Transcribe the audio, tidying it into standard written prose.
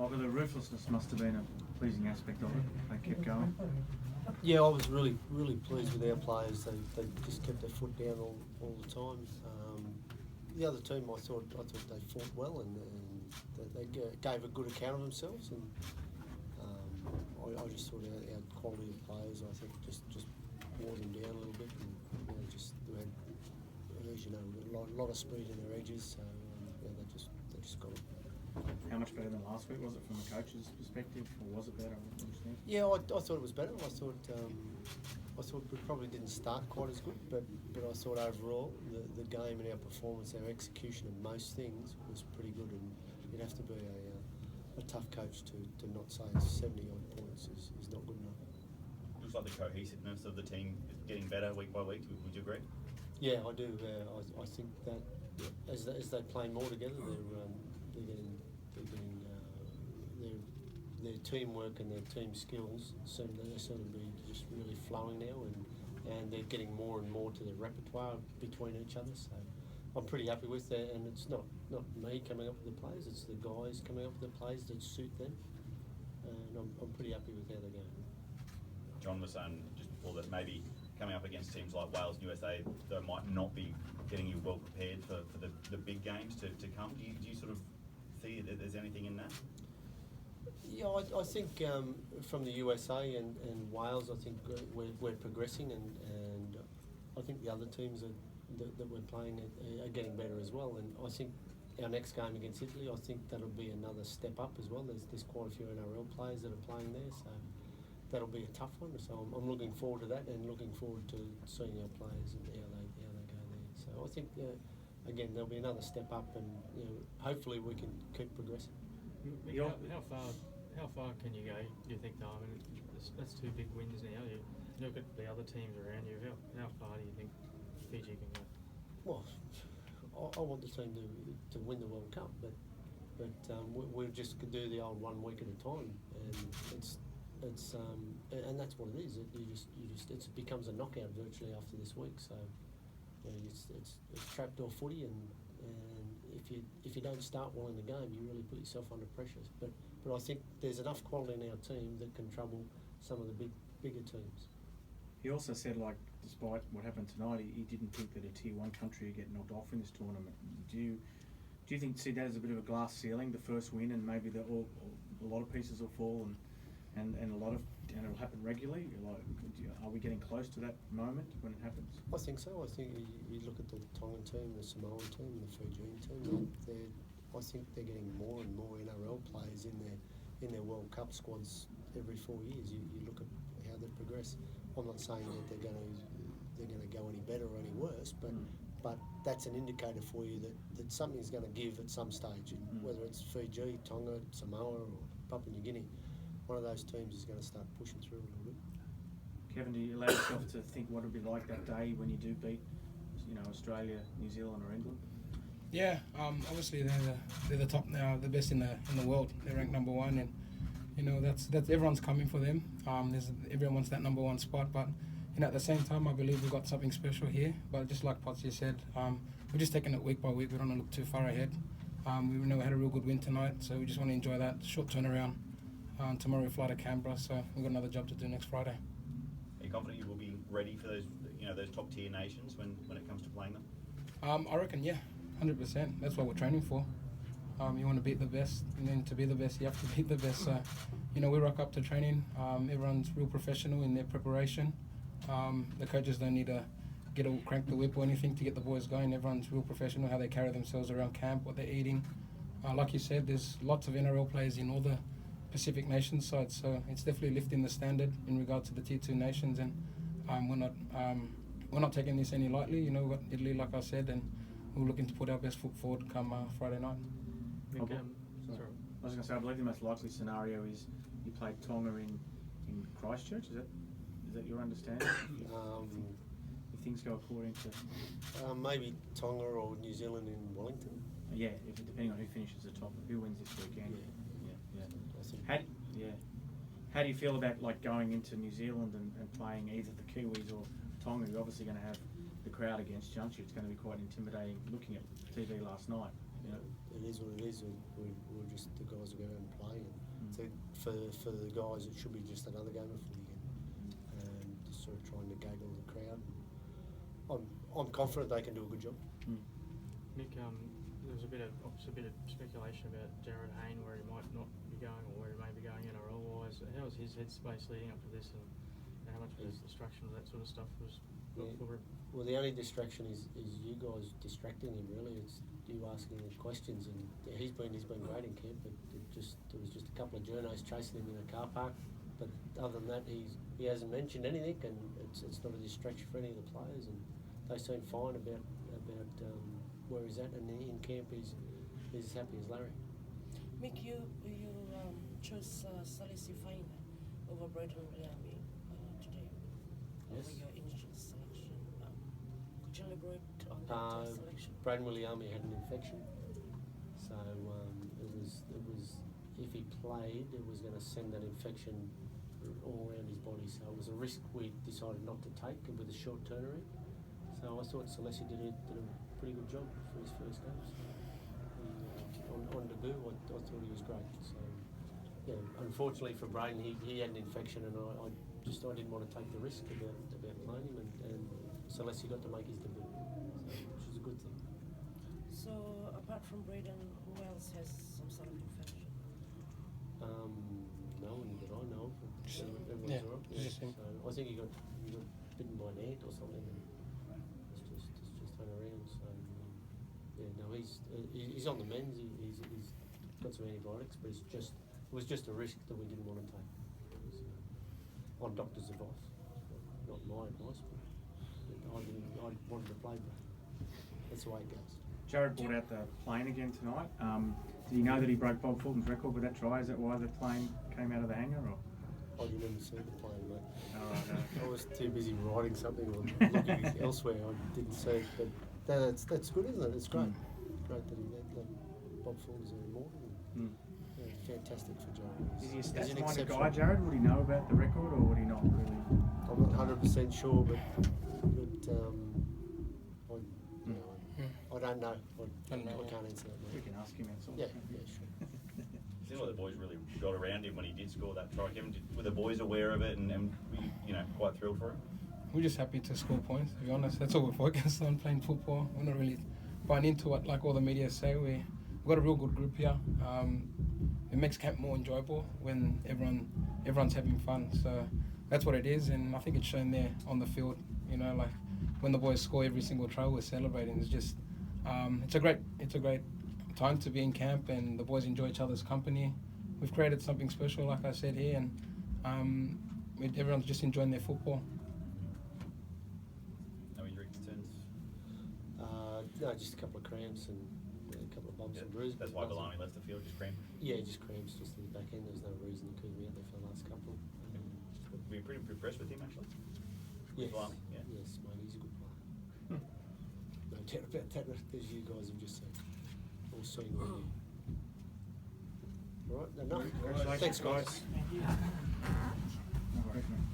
Michael, the ruthlessness must have been a pleasing aspect of it. They kept going. Yeah, I was really pleased with our players. They just kept their foot down all the time. The other team, I thought they fought well and they gave a good account of themselves. And I just thought our quality of players, I think, just wore them down a little bit. And we had, as you know, a lot of speed in their edges. So they just got it. How much better than last week was it from the coach's perspective, or was it better? Yeah, I thought it was better. I thought we probably didn't start quite as good, but I thought overall the game and our performance, our execution of most things was pretty good. And you'd have to be a tough coach to not say 70 odd points is not good enough. Looks like the cohesiveness of the team is getting better week by week. Would you agree? Yeah, I do. I think that as they play more together, they're getting their teamwork and their team skills seem to be just really flowing now, and they're getting more and more to the repertoire between each other. So I'm pretty happy with that, and it's not me coming up with the plays; it's the guys coming up with the plays that suit them, and I'm pretty happy with how they're going. John was saying just before that maybe coming up against teams like Wales and USA, they might not be getting you well prepared for the big games to come. Do you sort of see that there's anything in that? Yeah, I think from the USA and Wales, I think we're progressing, and I think the other teams that we're playing are getting better as well. And I think our next game against Italy, I think that'll be another step up as well. There's quite a few NRL players that are playing there, so that'll be a tough one. So I'm looking forward to that, and looking forward to seeing our players and how they go there. So I think again there'll be another step up, and hopefully we can keep progressing. How far can you go, do you think, though? I mean, that's 2 big wins now. You look at the other teams around you. How far do you think Fiji can go? Well, I want the team to win the World Cup, but we'll just do the old 1 week at a time, and and that's what it is. It becomes a knockout virtually after this week. So it's trapdoor footy, and if you don't start well in the game, you really put yourself under pressure. But I think there's enough quality in our team that can trouble some of the bigger teams. He also said, like, despite what happened tonight, he didn't think that a Tier 1 country would get knocked off in this tournament. Do you see that as a bit of a glass ceiling, the first win, and maybe a lot of pieces will fall and it'll happen regularly? Like, are we getting close to that moment when it happens? I think so. I think you look at the Tongan team, the Samoan team, the Fijian team. I think they're getting more and more NRL players in their World Cup squads every 4 years. You look at how they progress. I'm not saying that they're going to go any better or any worse, but that's an indicator for you that something's going to give at some stage. Whether it's Fiji, Tonga, Samoa, or Papua New Guinea, one of those teams is going to start pushing through a little bit. Kevin, do you allow yourself to think what it'll be like that day when you do beat, Australia, New Zealand, or England? Yeah, obviously they're the top now, the best in the world. They're ranked number 1, and that's everyone's coming for them. Everyone wants that number 1 spot, but at the same time, I believe we've got something special here. But just like Potsy said, we're just taking it week by week. We don't want to look too far ahead. We know we had a real good win tonight, so we just want to enjoy that short turnaround. Tomorrow we fly to Canberra, so we've got another job to do next Friday. Are you confident you will be ready for those top tier nations when it comes to playing them? I reckon, yeah, 100%. That's what we're training for. You want to beat the best, and then to be the best, you have to beat the best. So, we rock up to training. Everyone's real professional in their preparation. The coaches don't need to crank the whip or anything to get the boys going. Everyone's real professional, how they carry themselves around camp, what they're eating. Like you said, there's lots of NRL players in all the Pacific Nations sides, so it's definitely lifting the standard in regard to the Tier 2 nations, and we're not taking this any lightly. We've got Italy, like I said, and we're looking to put our best foot forward come Friday night. I was going to say, I believe the most likely scenario is you play Tonga in Christchurch. Is that your understanding? If things go according to maybe Tonga or New Zealand in Wellington. Yeah, depending on who finishes the top, who wins this weekend. Yeah. How do you feel about going into New Zealand and playing either the Kiwis or Tonga? You're obviously going to have the crowd against you. It's going to be quite intimidating. Looking at TV last night, It is what it is. We're just the guys who go out and play. And so for the guys, it should be just another game of footy again, and just sort of trying to gaggle the crowd. I'm confident they can do a good job. Nick, there was a bit of speculation about Jared Hayne, where he might not be going or where he may be going NRL wise. How was his headspace leading up to this, and how much of his distraction of that sort of stuff was for him? Well, the only distraction is you guys distracting him. Really, it's you asking him questions, and he's been great in camp. But there was just a couple of journos chasing him in a car park. But other than that, he hasn't mentioned anything, and it's not a distraction for any of the players. And they seem fine about where he's at, and in camp he's as happy as Larry. Mick, you chose Salisi Fine over Braden Williami today. Yes. Over your initial selection. Could you elaborate on that selection? Braden Williami had an infection, so it was if he played, it was going to send that infection all around his body. So it was a risk we decided not to take with a short turnaround. So I thought Salesi did a pretty good job for his first game. So on debut, I thought he was great. So yeah, unfortunately for Braden, he had an infection, and I didn't want to take the risk about playing him, and Salesi got to make his debut, which is a good thing. So apart from Braden, who else has some sort of infection? No one that I know of. Everyone's Yeah, all right. just him. So I think he got bitten by an ant or something. And it's just hung around. So yeah, no, he's on the mend. He's got some antibiotics, but it was just a risk that we didn't want to take. So, on doctor's advice, not my advice, but I wanted to play, but that's the way it goes. Jared brought out the plane again tonight. Did you know that he broke Bob Fulton's record with that try? Is that why the plane came out of the hangar? Or? I didn't even see the plane, mate. Oh, no. I was too busy writing something or looking elsewhere. I didn't see it, but that's good, isn't it? It's great. Great that Bob Fulton's in the morning. Yeah, fantastic for Jared. Is he a He's an stats-minded exceptional guy, Jared? Would he know about the record, or would he not really? I'm not 100% sure, but I don't know. I can't answer that. We Mate. can ask him. That's all. Yeah, sure. Seems like the boys really got around him when he did score that try. Kevin, were the boys aware of it and quite thrilled for him? We're just happy to score points, to be honest. That's all we're focused on, playing football. We're not really buying into what like all the media say. We've got a real good group here. It makes camp more enjoyable when everyone's having fun. So that's what it is, and I think it's shown there on the field. You know, like when the boys score every single try, we're celebrating. It's just it's a great time to be in camp, and the boys enjoy each other's company. We've created something special, like I said here, and everyone's just enjoying their football. No injury concerns? No, just a couple of cramps and a couple of bumps and bruises. That's why Bellamy left the field, just cramp. Yeah, just cramps just at the back end. There's no reason he couldn't be out there for the last couple. Were you pretty impressed with him, actually? Yes, Bellamy, yeah. yes, mate, he's a good player. No doubt about that, as you guys have just said. All seen already. All right, enough. Congratulations, Thanks, guys. No worries, mate.